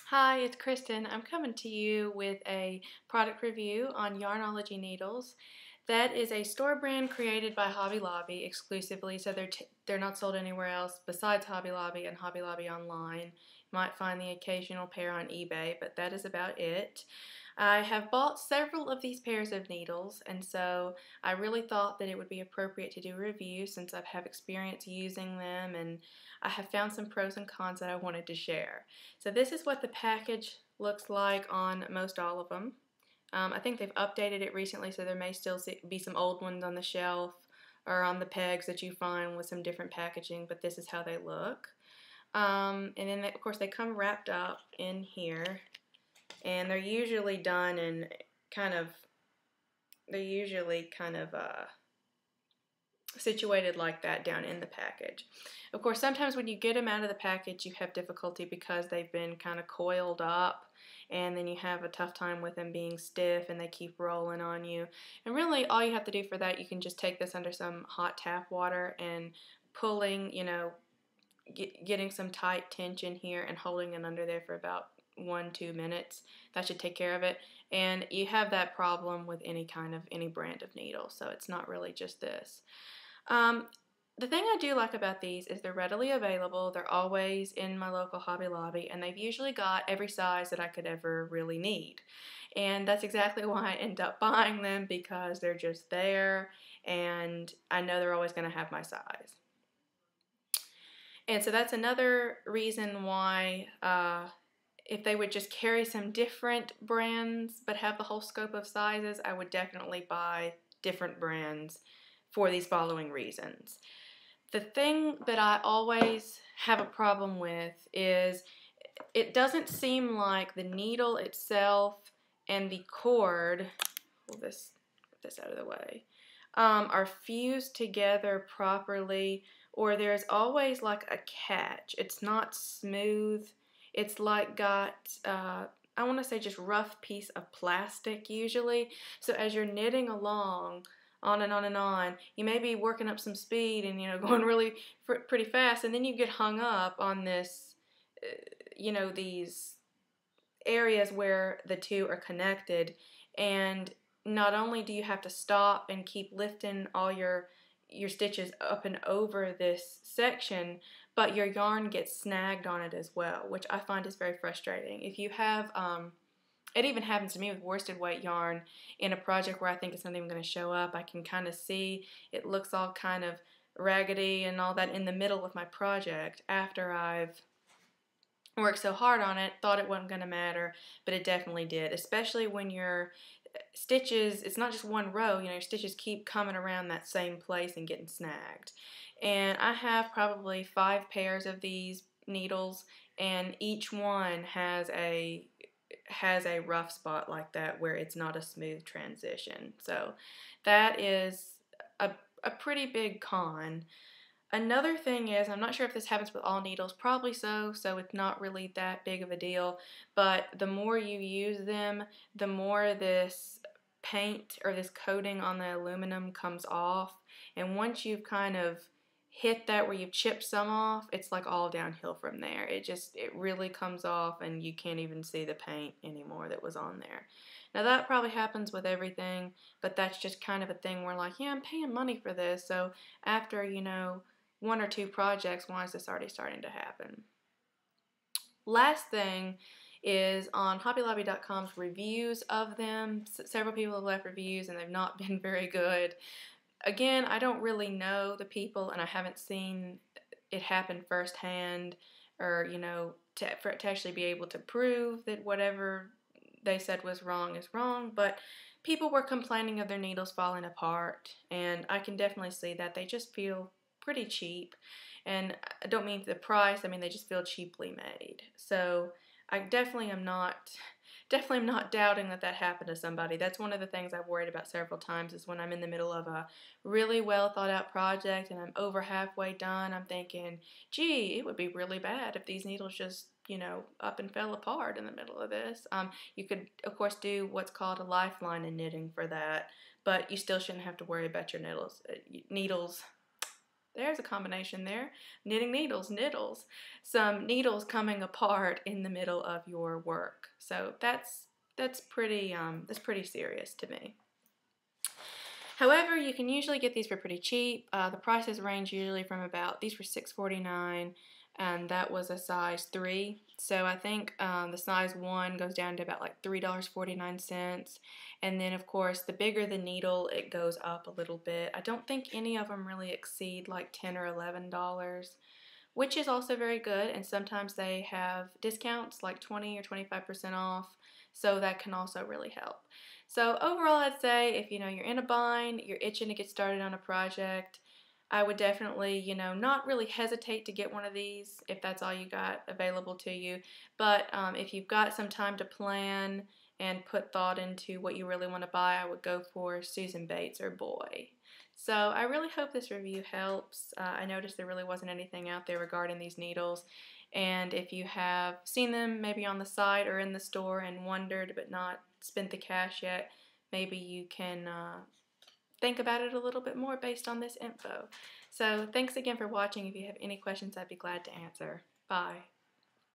Hi, it's Kristen. I'm coming to you with a product review on Yarnology needles. That is a store brand created by Hobby Lobby exclusively, so they're not sold anywhere else besides Hobby Lobby and Hobby Lobby online. You might find the occasional pair on eBay, but that is about it. I have bought several of these pairs of needles, and so I really thought that it would be appropriate to do a review since I have experience using them and I have found some pros and cons that I wanted to share. So this is what the package looks like on most all of them. I think they've updated it recently, so there may still be some old ones on the shelf or on the pegs that you find with some different packaging, but this is how they look. And then, of course, they come wrapped up in here, and they're usually done in situated like that down in the package. Of course, sometimes when you get them out of the package, you have difficulty because they've been kind of coiled up, and then you have a tough time with them being stiff and they keep rolling on you. And really, all you have to do for that, you can just take this under some hot tap water and pulling, getting some tight tension here and holding it under there for about 1-2 minutes. That should take care of it. And you have that problem with any brand of needle, so it's not really just this. The thing I do like about these is they're readily available. They're always in my local Hobby Lobby, and they've usually got every size that I could ever really need. And that's exactly why I end up buying them, because they're just there, and I know they're always going to have my size. And so that's another reason why if they would just carry some different brands but have the whole scope of sizes, I would definitely buy different brands for these following reasons. The thing that I always have a problem with is it doesn't seem like the needle itself and the cord, pull this out of the way, are fused together properly, or there's always like a catch. It's not smooth. It's like got, I want to say just rough piece of plastic usually. So as you're knitting along, on and on and on, you may be working up some speed and, going really pretty fast, and then you get hung up on this, these areas where the two are connected, and not only do you have to stop and keep lifting all your stitches up and over this section, but your yarn gets snagged on it as well, which I find is very frustrating. If you have, it even happens to me with worsted weight yarn in a project where I think it's not even going to show up. I can kind of see it looks all kind of raggedy and all that in the middle of my project after I've worked so hard on it, thought it wasn't going to matter, but it definitely did, especially when your stitches, it's not just one row, your stitches keep coming around that same place and getting snagged. And I have probably 5 pairs of these needles, and each one has a rough spot like that where it's not a smooth transition. So that is a pretty big con. Another thing is, I'm not sure if this happens with all needles, probably so it's not really that big of a deal, but the more you use them, the more this paint or this coating on the aluminum comes off, and once you've kind of hit that where you've chipped some off, it's like all downhill from there. It really comes off and you can't even see the paint anymore that was on there. Now that probably happens with everything, but that's just kind of a thing where like, yeah, I'm paying money for this, so after, 1 or 2 projects, why is this already starting to happen? Last thing is on HobbyLobby.com's reviews of them. Several people have left reviews and they've not been very good. Again, I don't really know the people, and I haven't seen it happen firsthand, or for it to actually be able to prove that whatever they said was wrong is wrong. But people were complaining of their needles falling apart, and I can definitely see that. They just feel pretty cheap, and I don't mean the price, I mean they just feel cheaply made. So I definitely am not doubting that happened to somebody. That's one of the things I've worried about several times, is when I'm in the middle of a really well thought out project and I'm over halfway done, I'm thinking, gee, it would be really bad if these needles just up and fell apart in the middle of this. You could, of course, do what's called a lifeline in knitting for that, but you still shouldn't have to worry about your needles there's a combination there. Knitting needles, niddles. Some needles coming apart in the middle of your work. So that's pretty serious to me. However, you can usually get these for pretty cheap. The prices range usually from about, these were $6.49, and that was a size 3. So I think the size 1 goes down to about like $3.49. And then, of course, the bigger the needle, it goes up a little bit. I don't think any of them really exceed like $10 or $11, which is also very good. And sometimes they have discounts like 20 or 25% off. So that can also really help. So overall, I'd say if you're in a bind, you're itching to get started on a project, I would definitely, not really hesitate to get one of these if that's all you got available to you. But if you've got some time to plan and put thought into what you really want to buy, I would go for Susan Bates or Boy. So I really hope this review helps. I noticed there really wasn't anything out there regarding these needles. And if you have seen them maybe on the site or in the store and wondered but not spent the cash yet, maybe you can think about it a little bit more based on this info. So thanks again for watching. If you have any questions, I'd be glad to answer. Bye.